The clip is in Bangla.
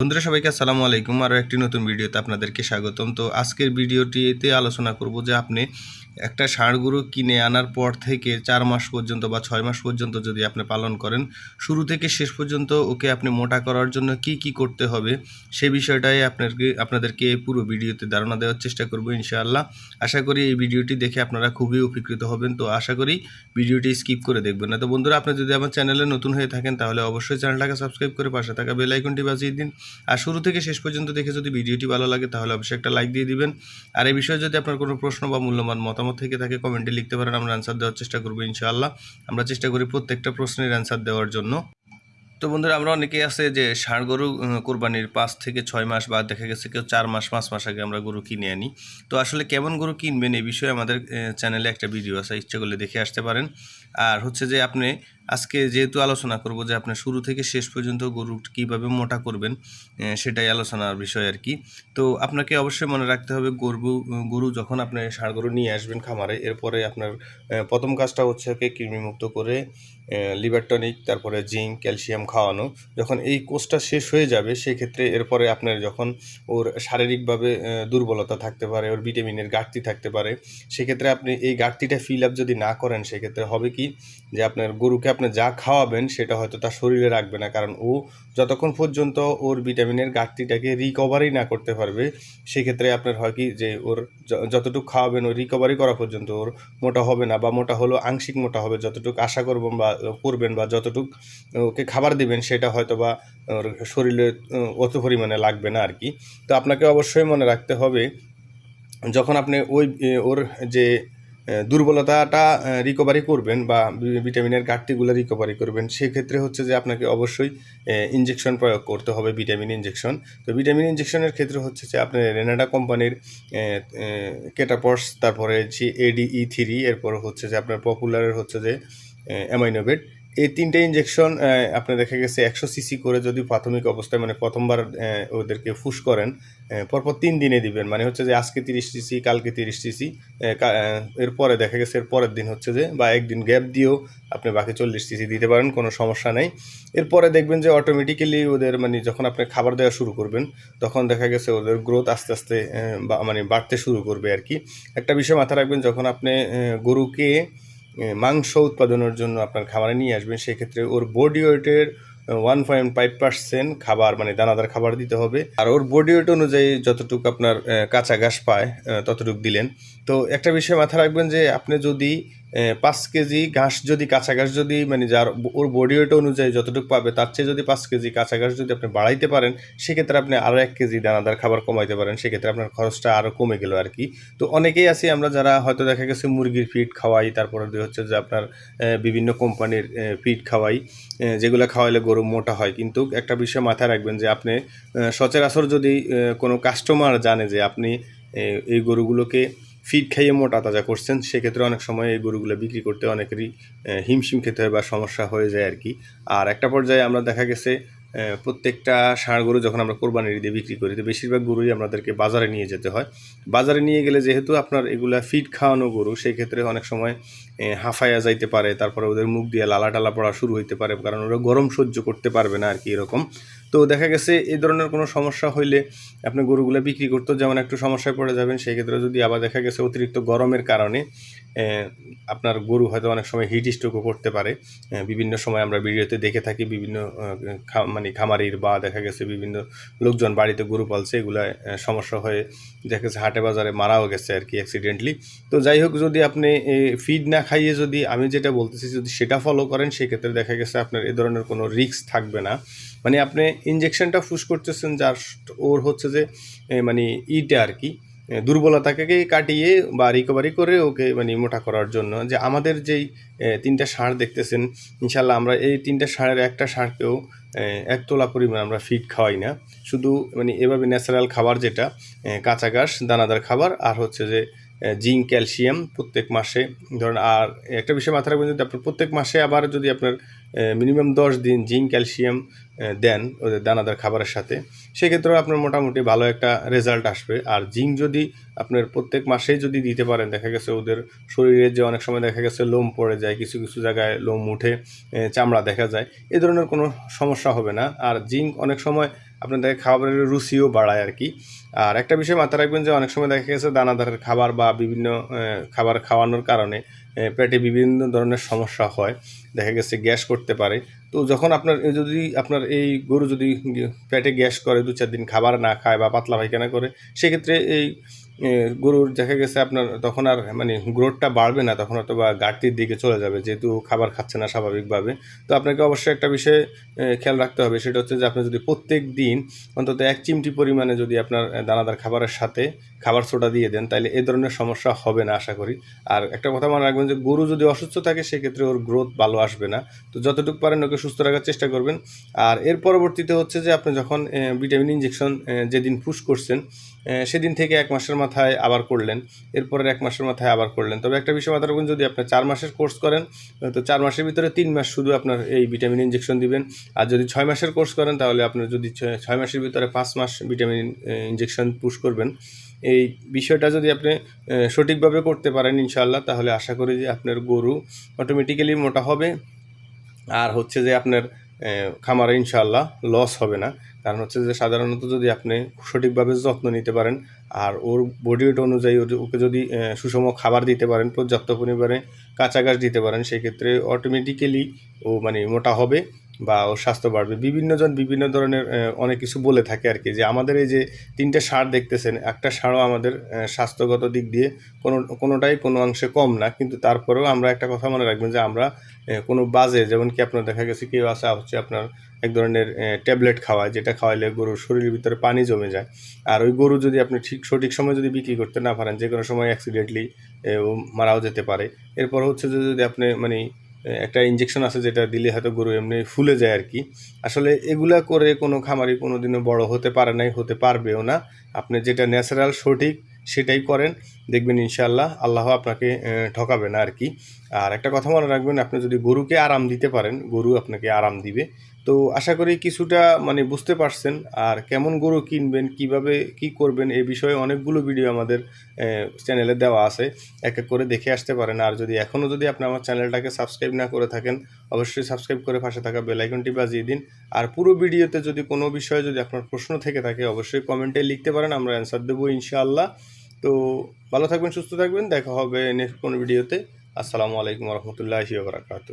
বন্ধুরা সবাইকে আসসালামু আলাইকুম। আরও একটি নতুন ভিডিওতে আপনাদেরকে স্বাগতম। তো আজকের ভিডিওটিতে আলোচনা করব যে আপনি একটা ষাঁড় গরু কিনে আনার পর থেকে ৪ মাস পর্যন্ত বা ৬ মাস পর্যন্ত যদি আপনি পালন করেন, শুরু থেকে শেষ পর্যন্ত ওকে আপনি মোটা করার জন্য কি কি করতে হবে সে বিষয়টাই আপনাদেরকে পুরো ভিডিওতে ধারণা দেওয়ার চেষ্টা করব ইনশাআল্লাহ। আশা করি এই ভিডিওটি দেখে আপনারা খুবই উপকৃত হবেন। তো আশা করি ভিডিওটি স্কিপ করে দেখবেন না। তো বন্ধুরা, আপনি যদি আমার চ্যানেলে নতুন হয়ে থাকেন তাহলে অবশ্যই চ্যানেলটাকে সাবস্ক্রাইব করে পাশে থাকা বেল আইকনটি বাজিয়ে দিন। আর শুরু থেকে শেষ পর্যন্ত দেখে যদি ভিডিওটি ভালো লাগে তাহলে অবশ্যই একটা লাইক দিয়ে দিবেন। আর এই বিষয়ে যদি আপনার কোনো প্রশ্ন বা মূল্যবান মতামত থেকে থাকে কমেন্টে লিখতে পারেন, আমরা অ্যান্সার দেওয়ার চেষ্টা করবো ইনশাআল্লাহ। আমরা চেষ্টা করি প্রত্যেকটা প্রশ্নের অ্যান্সার দেওয়ার জন্য। তো বন্ধুরা, আমরা অনেকেই আছে যে ষাঁড় গরু কোরবানির ৫ থেকে ৬ মাস বা দেখা গেছে কেউ ৪ মাস ৫ মাস আগে আমরা গরু কিনে আনি। তো আসলে কেমন গরু কিনবেন এই বিষয়ে আমাদের চ্যানেলে একটা ভিডিও আছে, ইচ্ছে করলে দেখে আসতে পারেন। আর হচ্ছে যে আপনি আজকে যেহেতু আলোচনা করব যে আপনি শুরু থেকে শেষ পর্যন্ত গরু কীভাবে মোটা করবেন, সেটাই আলোচনার বিষয় আর কি। তো আপনাকে অবশ্যই মনে রাখতে হবে গরু যখন আপনি ষাঁড় গরু নিয়ে আসবেন খামারে, এরপরে আপনার প্রথম কাজটা হচ্ছে ওকে কৃমিমুক্ত করে লিভার টনিক, তারপরে জিঙ্ক, ক্যালসিয়াম খাওয়ানো। যখন এই কোর্সটা শেষ হয়ে যাবে সেক্ষেত্রে এরপরে আপনার যখন ওর শারীরিকভাবে দুর্বলতা থাকতে পারে, ওর ভিটামিনের ঘাটতি থাকতে পারে, সেক্ষেত্রে আপনি এই ঘাটতিটা ফিল আপ যদি না করেন সেক্ষেত্রে হবে কি যে আপনার গরুকে আপনি যা খাওয়াবেন সেটা হয়তো তার শরীরে রাখবে না, কারণ ও যতক্ষণ পর্যন্ত ওর ভিটামিনের ঘাটতিটাকে রিকভারি না করতে পারবে সেক্ষেত্রে আপনার হয় কি যে ওর যতটুকু খাওয়াবেন ওই রিকভারি করা পর্যন্ত ওর মোটা হবে না, বা মোটা হলেও আংশিক মোটা হবে। যতটুকু আশা করবেন বা যতটুকু ওকে খাবার দিবেন সেটা হয়তো বা ওর শরীরে অত পরিমাণে লাগবে না আর কি। তো আপনাকে অবশ্যই মনে রাখতে হবে যখন আপনি ওর যে দুর্বলতাটা রিকভারি করবেন বা ভিটামিনের ঘাটতিগুলো রিকভারি করবেন, সেক্ষেত্রে হচ্ছে যে আপনাকে অবশ্যই ইনজেকশন প্রয়োগ করতে হবে, ভিটামিন ইনজেকশন। তো ভিটামিন ইনজেকশনের ক্ষেত্রে হচ্ছে যে আপনি রেনাডা কোম্পানির কেটাপস, তারপরে যে ADE3, এরপর হচ্ছে যে আপনার পপুলারের হচ্ছে যে অ্যামাইনোভেট, এই 3টে ইনজেকশন আপনার দেখা গেছে 100 সিসি করে যদি প্রাথমিক অবস্থায় মানে প্রথমবার ওদেরকে ফুস করেন, পরপর 3 দিনে দিবেন। মানে হচ্ছে যে আজকে 30 সিসি, কালকে 30 সিসি, এরপরে দেখা গেছে এর পরের দিন হচ্ছে যে বা একদিন গ্যাপ দিয়েও আপনি বাকি 40 সিসি দিতে পারেন, কোনো সমস্যা নেই। এরপরে দেখবেন যে অটোমেটিক্যালি ওদের মানে যখন আপনি খাবার দেওয়া শুরু করবেন তখন দেখা গেছে ওদের গ্রোথ আস্তে আস্তে মানে বাড়তে শুরু করবে আর কি। একটা বিষয় মাথায় রাখবেন, যখন আপনি গরুকে মাংস উৎপাদনের জন্য আপনার খামারে নিয়ে আসবেন সেক্ষেত্রে ওর বডি ওয়েটের 1.5% খাবার মানে দানাদার খাবার দিতে হবে। আর ওর বডি ওয়েট অনুযায়ী যতটুকু আপনার কাঁচা ঘাস পায় ততটুকু দিলেন। তো একটা বিষয় মাথায় রাখবেন যে আপনি যদি 5 কেজি ঘাস যদি কাঁচা ঘাস যদি মানে যার ওর বডি ওয়েট অনুযায়ী যতটুকু পাবে তার চেয়ে যদি 5 কেজি কাঁচা ঘাস যদি আপনি বাড়াইতে পারেন সেক্ষেত্রে আপনি আরও 1 কেজি দানাদার খাবার কমাইতে পারেন, সেক্ষেত্রে আপনার খরচটা আরও কমে গেল আর কি। তো অনেকেই আছি আমরা যারা হয়তো দেখা গেছে মুরগির ফিড খাওয়াই, তারপরে হচ্ছে যে আপনার বিভিন্ন কোম্পানির ফিড খাওয়াই, যেগুলো খাওয়াইলে গরু মোটা হয়। কিন্তু একটা বিষয় মাথায় রাখবেন যে আপনি সচরাচর যদি কোনো কাস্টমার জানে যে আপনি এই গরুগুলোকে ফিড খাইয়ে মোটা তাজা করছেন, সেক্ষেত্রে অনেক সময় এই গরুগুলো বিক্রি করতে অনেকেরই হিমশিম খেতে হয় বা সমস্যা হয়ে যায় আর কি। আর একটা পর্যায়ে আমরা দেখা গেছে প্রত্যেকটা ষাঁড় গরু যখন আমরা কোরবানির ঈদে বিক্রি করি তো বেশিরভাগ গরুই আমাদেরকে বাজারে নিয়ে যেতে হয়। বাজারে নিয়ে গেলে যেহেতু আপনার এগুলা ফিড খাওয়ানো গরু, সেই ক্ষেত্রে অনেক সময় হাঁফাইয়া যাইতে পারে, তারপরে ওদের মুখ দিয়ে লালা টালা পড়া শুরু হইতে পারে, কারণ ওরা গরম সহ্য করতে পারবে না আর কি এরকম। তো দেখা গেছে এই ধরনের কোনো সমস্যা হইলে আপনি গরুগুলো বিক্রি করতেও যেমন একটু সমস্যায় পড়ে যাবেন, সেক্ষেত্রে যদি আবার দেখা গেছে অতিরিক্ত গরমের কারণে আপনার গরু হয়তো অনেক সময় হিট স্ট্রোকও করতে পারে। বিভিন্ন সময় আমরা ভিডিওতে দেখে থাকি বিভিন্ন মানে খামারির বা দেখা গেছে বিভিন্ন লোকজন বাড়িতে গরু পালছে, এগুলো সমস্যা হয়ে দেখা গেছে হাটে বাজারে মারাও গেছে আর কি অ্যাক্সিডেন্টলি। তো যাই হোক, যদি আপনি ফিড না খাইয়ে যদি আমি যেটা বলতেছি যদি সেটা ফলো করেন সেক্ষেত্রে দেখা গেছে আপনার এ ধরনের কোনো রিস্ক থাকবে না। মানে আপনি ইনজেকশনটা ফুস করতেছেন যার ওর হচ্ছে যে মানে ইটা আর কি দুর্বলতাকে কাটিয়ে বা রিকভারি করে ওকে মানে মোটা করার জন্য। যে আমাদের যেই 3টা ষাঁড় দেখতেছেন, ইনশাল্লাহ আমরা এই 3টা ষাঁড়ের একটা ষাঁড়কেও 1 তোলা পরিমাণ আমরা ফিড খাওয়াই না, শুধু মানে এভাবে ন্যাচারাল খাবার যেটা কাঁচা ঘাস, দানাদার খাবার, আর হচ্ছে যে জিঙ্ক, ক্যালসিয়াম প্রত্যেক মাসে ধরেন। আর একটা বিষয় মাথায় রাখবেন, যদি আপনার প্রত্যেক মাসে আবার যদি আপনার মিনিমাম 10 দিন জিঙ্ক ক্যালসিয়াম দেন ওদের দানাদার খাবারের সাথে, সেক্ষেত্রেও আপনার মোটামুটি ভালো একটা রেজাল্ট আসবে। আর জিঙ্ক যদি আপনার প্রত্যেক মাসেই যদি দিতে পারেন, দেখা গেছে ওদের শরীরে যে অনেক সময় দেখা গেছে লোম পড়ে যায়, কিছু কিছু জায়গায় লোম উঠে, চামড়া দেখা যায়, এ ধরনের কোনো সমস্যা হবে না। আর জিঙ্ক অনেক সময় আপনাদের খাবারের রুচিও বাড়ায় আর কি। আর একটা বিষয় মাথায় রাখবেন যে অনেক সময় দেখা গেছে দানাদারের খাবার বা বিভিন্ন খাবার খাওয়ানোর কারণে পেটে বিভিন্ন ধরনের সমস্যা হয়, দেখা গেছে গ্যাস করতে পারে। তো যখন আপনার যদি আপনার এই গরু যদি পেটে গ্যাস করে 2-4 দিন খাবার না খায় বা পাতলা পায়খানা করে, সেক্ষেত্রে এই গরুর দেখা গেছে আপনার তখন আর মানে গ্রোথটা বাড়বে না, তখন হয়তো বা ঘাটতির দিকে চলে যাবে যেহেতু খাবার খাচ্ছে না স্বাভাবিকভাবে। তো আপনাকে অবশ্যই একটা বিষয় খেয়াল রাখতে হবে, সেটা হচ্ছে যে আপনি যদি প্রত্যেক দিন অন্তত 1 চিমটি পরিমাণে যদি আপনার দানাদার খাবারের সাথে খাবার সোডা দিয়ে দেন, তাহলে এই ধরনের সমস্যা হবে না আশা করি। আর একটা কথা মনে রাখবেন যে গরু যদি অসুস্থ থাকে সেক্ষেত্রে ওর গ্রোথ ভালো আসবে না। তো যতটুকু পারেন ওকে সুস্থ রাখার চেষ্টা করবেন। আর এর পরবর্তীতে হচ্ছে যে আপনি যখন ভিটামিন ইনজেকশন যেদিন পুশ করছেন সেদিন থেকে 1 মাসের মাথায় আবার করলেন, এরপরের 1 মাসের মাথায় আবার করলেন। তবে একটা বিষয় মাথায় রাখবেন, যদি আপনি 4 মাসের কোর্স করেন তো 4 মাসের ভিতরে 3 মাস শুধু আপনার এই ভিটামিন ইনজেকশন দিবেন। আর যদি 6 মাসের কোর্স করেন তাহলে আপনার যদি 6 মাসের ভিতরে 5 মাস ভিটামিন ইনজেকশন পুশ করবেন। এই বিষয়টা যদি আপনি সঠিকভাবে করতে পারেন ইনশাআল্লাহ, তাহলে আশা করি যে আপনার গরু অটোমেটিক্যালি মোটা হবে। আর হচ্ছে যে আপনার খামারে ইনশাআল্লাহ লস হবে না। কারণ হচ্ছে যে সাধারণত যদি আপনি সঠিকভাবে যত্ন নিতে পারেন আর ওর বডি ওয়েট অনুযায়ী ওকে যদি সুষম খাবার দিতে পারেন, পর্যাপ্ত পরিমাণে কাঁচা ঘাস দিতে পারেন, সেক্ষেত্রে অটোমেটিক্যালি ও মানে মোটা হবে বা ওর স্বাস্থ্য বাড়বে। বিভিন্নজন বিভিন্ন ধরনের অনেক কিছু বলে থাকে আর কি, যে আমাদের এই যে 3টে ষাঁড় দেখতেছেন, একটা ষাঁড়ও আমাদের স্বাস্থ্যগত দিক দিয়ে কোনোটাই কোনো অংশে কম না। কিন্তু তারপরেও আমরা একটা কথা মনে রাখবেন যে আমরা কোনো বাজে, যেমন কি আপনার দেখা গেছে কেউ আসা হচ্ছে আপনার এক ধরনের ট্যাবলেট খাওয়ায়, যেটা খাওয়াইলে গরুর শরীরের ভিতরে পানি জমে যায়। আর ওই গরু যদি আপনি সঠিক সময় যদি বিক্রি করতে না পারেন, যে কোনো সময় অ্যাক্সিডেন্টলি ও মারাও যেতে পারে। এরপর হচ্ছে যে যদি আপনি মানে একটা ইনজেকশন আছে যেটা দিলে হয়তো গরু এমনি ফুলে যায় আর কি। আসলে এগুলা করে কোনো খামারি কোনোদিনও বড় হতে পারে নাই, হতে পারবেও না। আপনি যেটা ন্যাচারাল সঠিক সেটাই করেন, দেখবেন ইনশাআল্লাহ আল্লাহ আপনাকে ঠকাবে না আর কি। আর একটা কথা মনে রাখবেন, আপনি যদি গরুকে আরাম দিতে পারেন, গরু আপনাকে আরাম দিবে। তো আশা করি কিছুটা মানে বুঝতে পারছেন। আর কেমন গরু কিনবেন, কিভাবে কি করবেন, এই বিষয়ে অনেকগুলো ভিডিও আমাদের চ্যানেলে দেওয়া আছে, এক এক করে দেখে আসতে পারেন। আর যদি এখনও যদি আপনি আমার চ্যানেলটাকে সাবস্ক্রাইব না করে থাকেন, অবশ্যই সাবস্ক্রাইব করে পাশে থাকা বেল আইকনটি বাজিয়ে দিন। আর পুরো ভিডিওতে যদি কোনো বিষয়ে যদি আপনার প্রশ্ন থেকে থাকে, অবশ্যই কমেন্টে লিখতে পারেন, আমরা অ্যান্সার দেবো ইনশাআল্লাহ। তো ভালো থাকবেন, সুস্থ থাকবেন, দেখা হবে নেক্সট কোনো ভিডিওতে। আসসালামু আলাইকুম রহমতুল্লাহি ওয়া বারাকাতুহু।